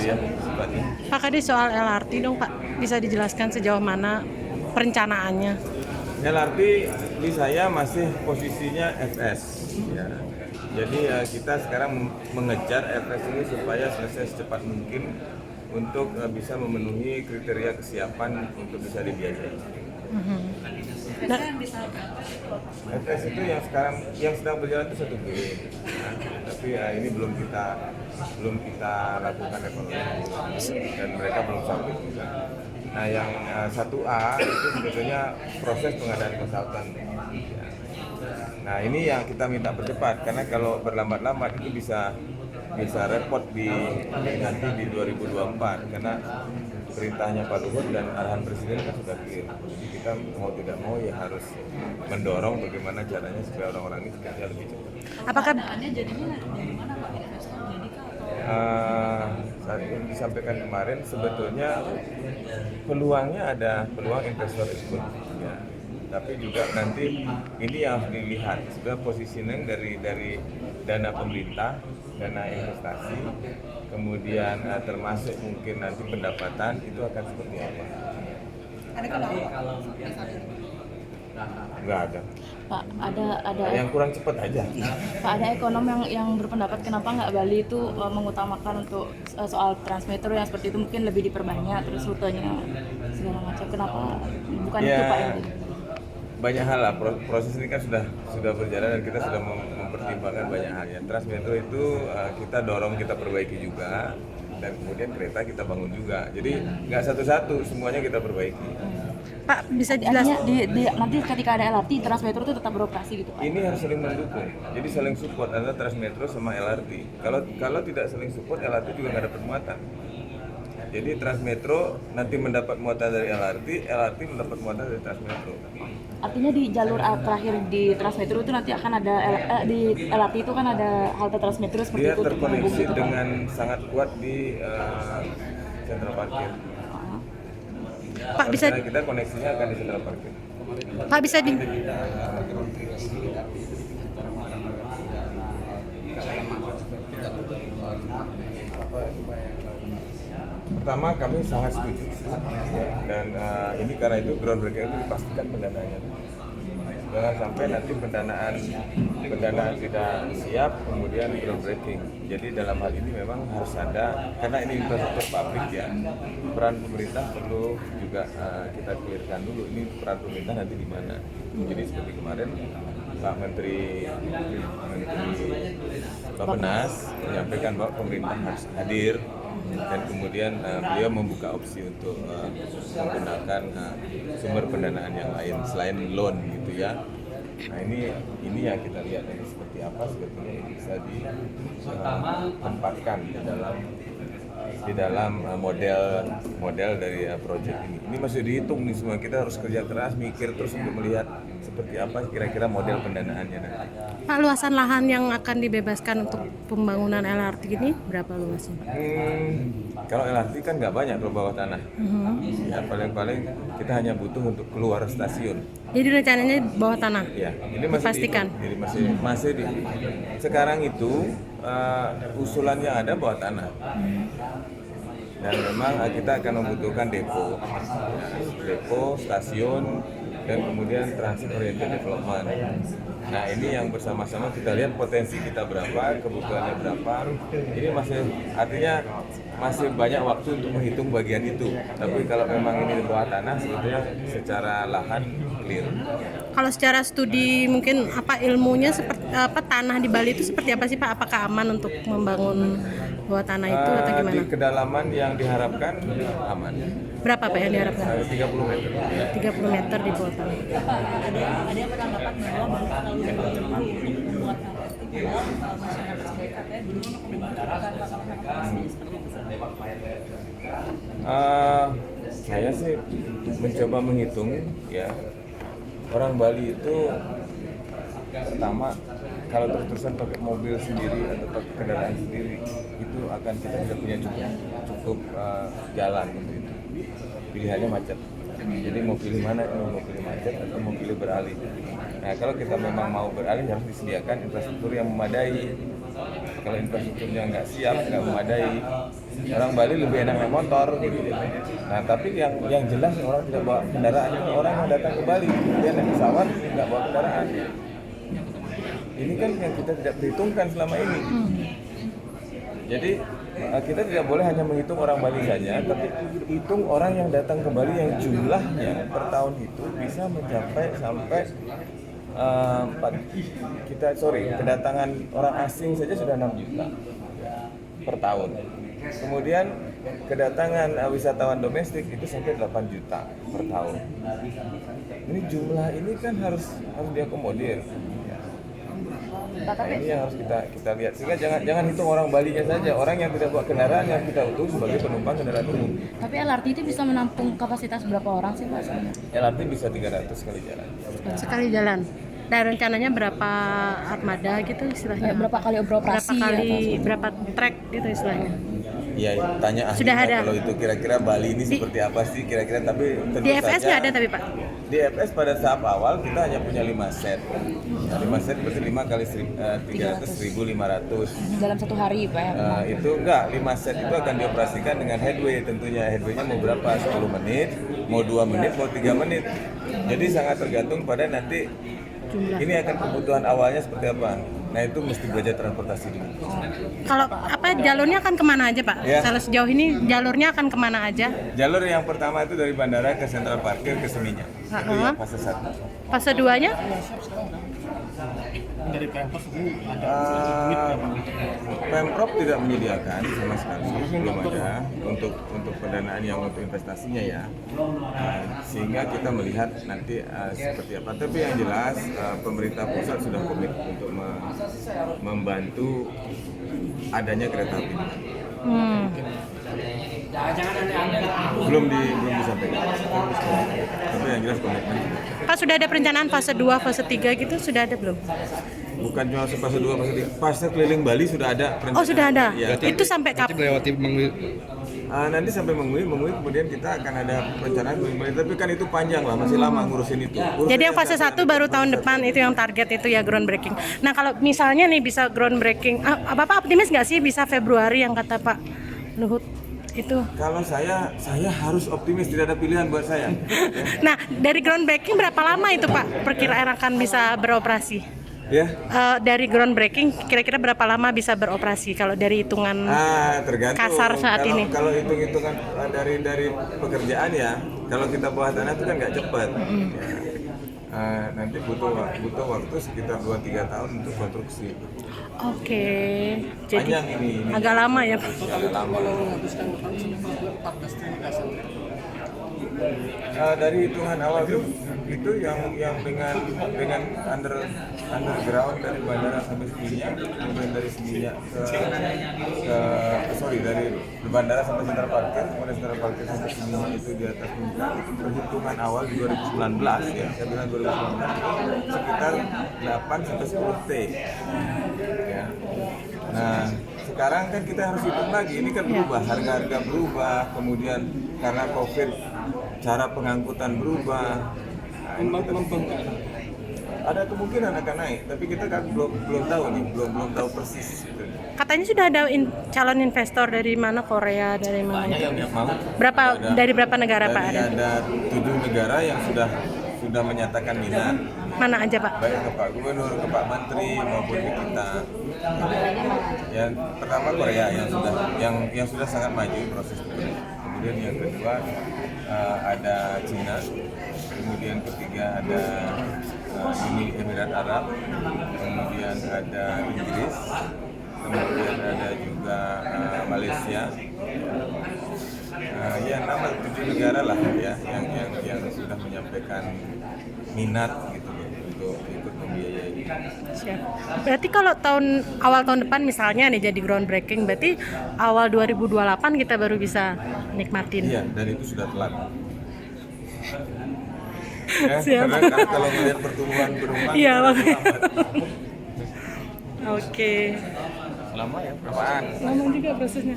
ya sifatnya. Pak, tadi soal LRT dong Pak, bisa dijelaskan sejauh mana perencanaannya? LRT di saya masih posisinya FS ya. Jadi kita sekarang mengejar FS ini supaya selesai secepat mungkin untuk bisa memenuhi kriteria kesiapan untuk bisa dibiayai. Nah, FS itu yang sedang berjalan itu 1B, nah, tapi ini belum kita lakukan evaluasi dan mereka belum sampai juga. Nah yang 1A itu sebetulnya proses pengadaan konsultan. Ya. Nah ini yang kita minta percepat karena kalau berlambat-lambat itu bisa repot nanti di 2024 karena perintahnya Pak Luhut dan arahan Presiden kan sudah clear. Jadi kita mau tidak mau ya harus mendorong bagaimana caranya supaya orang-orang ini bekerja lebih cepat. apakah jadinya dari mana Pak, investor jadi kah atau Saat yang disampaikan kemarin sebetulnya peluangnya ada peluang investor ikut ya. Tapi juga nanti ini yang harus dilihat sudah positioning dari dana pemerintah, dana investasi, kemudian termasuk mungkin nanti pendapatan itu akan seperti apa? ada kalau sampai saat ini? Nggak ada. Pak, ada Yang kurang cepat aja. Pak, ada ekonom yang berpendapat kenapa nggak Bali itu mengutamakan untuk soal transmetro yang seperti itu mungkin lebih diperbanyak terus rutenya segala macam. Kenapa bukan itu Pak yang banyak hal lah, proses ini kan sudah berjalan dan kita sudah mempertimbangkan banyak hal ya. Transmetro itu kita dorong, kita perbaiki juga dan kemudian kereta kita bangun juga. Jadi nggak satu-satu, semuanya kita perbaiki. Pak bisa artinya dijelaskan? nanti ketika ada LRT Transmetro itu tetap beroperasi gitu Pak? Ini harus saling mendukung, jadi saling support antara Transmetro sama LRT. Kalau tidak saling support, LRT juga nggak dapat muatan. Jadi Transmetro nanti mendapat muatan dari LRT, LRT mendapat muatan dari Transmetro. Artinya di jalur terakhir di Transmetro itu nanti akan ada di LRT itu kan ada halte Transmetro seperti Dia itu untuk menghubung terkoneksi gitu Pak? dengan sangat kuat di sentral parkir. Pak bisa Karena kita koneksinya akan di sentral parkir. Pak bisa di Pertama kami sangat setuju dan ini karena itu groundbreaking itu dipastikan pendanaannya. Jangan sampai nanti pendanaan tidak siap kemudian groundbreaking. Jadi dalam hal ini memang harus ada karena ini infrastruktur publik ya. Peran pemerintah perlu juga kita clearkan dulu ini peran pemerintah nanti di mana. Jadi seperti kemarin Pak Menteri Bappenas menyampaikan bahwa pemerintah harus hadir dan kemudian beliau membuka opsi untuk menggunakan sumber pendanaan yang lain selain loan gitu ya. Nah ini yang kita lihat ini seperti apa sebetulnya yang bisa ditempatkan di dalam model dari proyek ini. Ini masih dihitung nih semua, kita harus kerja keras mikir terus untuk melihat seperti apa kira-kira model pendanaannya nanti. Pak, luasan lahan yang akan dibebaskan untuk pembangunan LRT ini berapa luasnya Pak? Kalau LRT kan nggak banyak kalau bawah tanah. Ya paling-paling kita hanya butuh untuk keluar stasiun. Jadi rencananya bawah tanah? Ya, ini masih Dipastikan? dihitung. Jadi masih di. Sekarang itu usulannya ada bawah tanah. Dan memang kita akan membutuhkan depo, stasiun, dan kemudian transit oriented development. Nah ini yang bersama-sama kita lihat potensi kita berapa, kebutuhannya berapa. Ini artinya masih banyak waktu untuk menghitung bagian itu. Tapi kalau memang ini di bawah tanah, sebetulnya secara lahan clear. Kalau secara studi mungkin ilmunya seperti tanah di Bali itu seperti apa sih Pak? Apakah aman untuk membangun bawah tanah itu atau gimana? Di kedalaman yang diharapkan aman. Berapa Pak yang diharapkan? 30 meter. 30 meter di bawah tanah. Ada yang beranggapan bahwa baru terlalu cepat membuat LRT padahal masyarakat sebagai katanya belum membutuhkan seperti itu. Saya sih mencoba menghitung ya, orang Bali itu pertama kalau terus-terusan pakai mobil sendiri atau pakai kendaraan sendiri itu akan kita tidak punya cukup jalan gitu itu. Pilihannya macet. Jadi mau pilih mana, mau pilih macet atau mau pilih beralih. Nah kalau kita memang mau beralih harus disediakan infrastruktur yang memadai. Kalau infrastrukturnya nggak siap, nggak memadai, Orang Bali lebih enak naik motor gitu. Nah tapi yang jelas orang tidak bawa kendaraan, orang yang datang ke Bali dia naik pesawat nggak bawa kendaraan. Ini kan yang kita tidak perhitungkan selama ini. Jadi kita tidak boleh hanya menghitung orang Bali saja, tapi hitung orang yang datang ke Bali yang jumlahnya per tahun itu bisa mencapai sampai kedatangan orang asing saja sudah 6 juta per tahun. Kemudian kedatangan wisatawan domestik itu sampai 8 juta per tahun. Ini jumlah ini kan harus diakomodir. Nah, ini yang harus kita lihat, sehingga jangan hitung orang Balinya saja, orang yang tidak bawa kendaraan yang kita utus sebagai penumpang kendaraan umum. Tapi LRT itu bisa menampung kapasitas berapa orang sih Pak sebenarnya? LRT bisa 300 kali jalan. Sekali jalan. Dan rencananya berapa armada gitu istilahnya? Berapa kali beroperasi? Berapa trek gitu istilahnya? Iya, tanya ahlinya Sudah ada. Kalau itu kira-kira Bali ini seperti apa sih kira-kira, tapi tentu Di FS saja nggak ada tapi Pak? di FS pada tahap awal kita hanya punya 5 set. Nah, 5 set berarti 5 kali 300, 1.500. Dalam satu hari Pak ya? Itu enggak, 5 set itu akan dioperasikan dengan headway tentunya. Headway-nya mau berapa? 10 menit, mau 2 menit, mau 3 menit. Jadi sangat tergantung pada nanti ini akan kebutuhan awalnya seperti apa. Nah itu mesti belajar transportasi dulu. Kalau jalurnya akan kemana aja Pak? Ya. Kalau sejauh ini jalurnya akan kemana aja? Jalur yang pertama itu dari bandara ke sentral parkir ke Seminyak. Itu yang fase 1. Fase 2-nya? Dari Pemprov Pemprov tidak menyediakan sama sekali, belum ada untuk pendanaan yang untuk investasinya ya. Sehingga kita melihat nanti seperti apa. Tapi yang jelas pemerintah pusat sudah komit untuk membantu adanya kereta api. Belum disampaikan. Tapi yang jelas komitmen. Pak sudah ada perencanaan fase 2, fase 3 gitu sudah ada belum? Bukan cuma fase 2, fase 3. Fase keliling Bali sudah ada perencanaan. Oh sudah ada? Ya. Itu sampai kapan? melewati Nanti sampai Mengui kemudian kita akan ada perencanaan keliling Bali. Tapi kan itu panjang lah, masih lama ngurusin itu. Jadi yang fase 1 baru tahun depan itu yang target itu ya groundbreaking. Nah kalau misalnya nih bisa groundbreaking, Bapak optimis nggak sih bisa Februari yang kata Pak Luhut itu? Kalau saya harus optimis, tidak ada pilihan buat saya. Nah dari groundbreaking berapa lama itu Pak perkiraan akan bisa beroperasi? Ya. Dari groundbreaking kira-kira berapa lama bisa beroperasi kalau dari hitungan Tergantung. kasar saat ini? Kalau hitung-hitungan dari pekerjaan ya, kalau kita bawah tanah itu kan nggak cepat. Nanti butuh waktu sekitar 2-3 tahun untuk konstruksi. Oke, jadi Panjang ini agak lama ya Pak. agak lama. Dari hitungan awal itu yang dengan underground dari bandara sampai Seminyak, kemudian dari Seminyak dari bandara sampai sentral parkir, kemudian sentral parkir sampai Seminyak itu di atas muka. Perhitungan awal di 2019 ya, saya bilang 2019 sekitar 8 sampai 10 T. Ya. Nah, sekarang kan kita harus hitung lagi, ini kan berubah, harga-harga berubah, kemudian karena COVID cara pengangkutan berubah. Ada kemungkinan akan naik, tapi kita kan belum tahu nih, belum tahu persis. Gitu. Katanya sudah ada calon investor dari mana, Korea, dari mana? Banyak yang mau. Dari berapa negara Pak ada? Ada 7 negara yang sudah menyatakan minat. Mana aja Pak? Baik ke Pak Gubernur, ke Pak Menteri maupun ke kita. Yang pertama Korea yang sudah sangat maju proses itu. Kemudian yang kedua ada Cina. Kemudian ketiga ada Uni Emirat Arab. Kemudian ada Inggris. Kemudian ada juga Malaysia. Ya 7 negara lah ya yang sudah menyampaikan minat gitu untuk ikut membiayai. Siap. Berarti kalau awal tahun depan misalnya nih jadi groundbreaking, berarti awal 2028 kita baru bisa nikmatin. Iya, dan itu sudah telat. Ya, Siap. karena kalau melihat pertumbuhan penumpang Iya, kita makanya. lambat. Oke. Lama ya, berapaan? Lama juga prosesnya.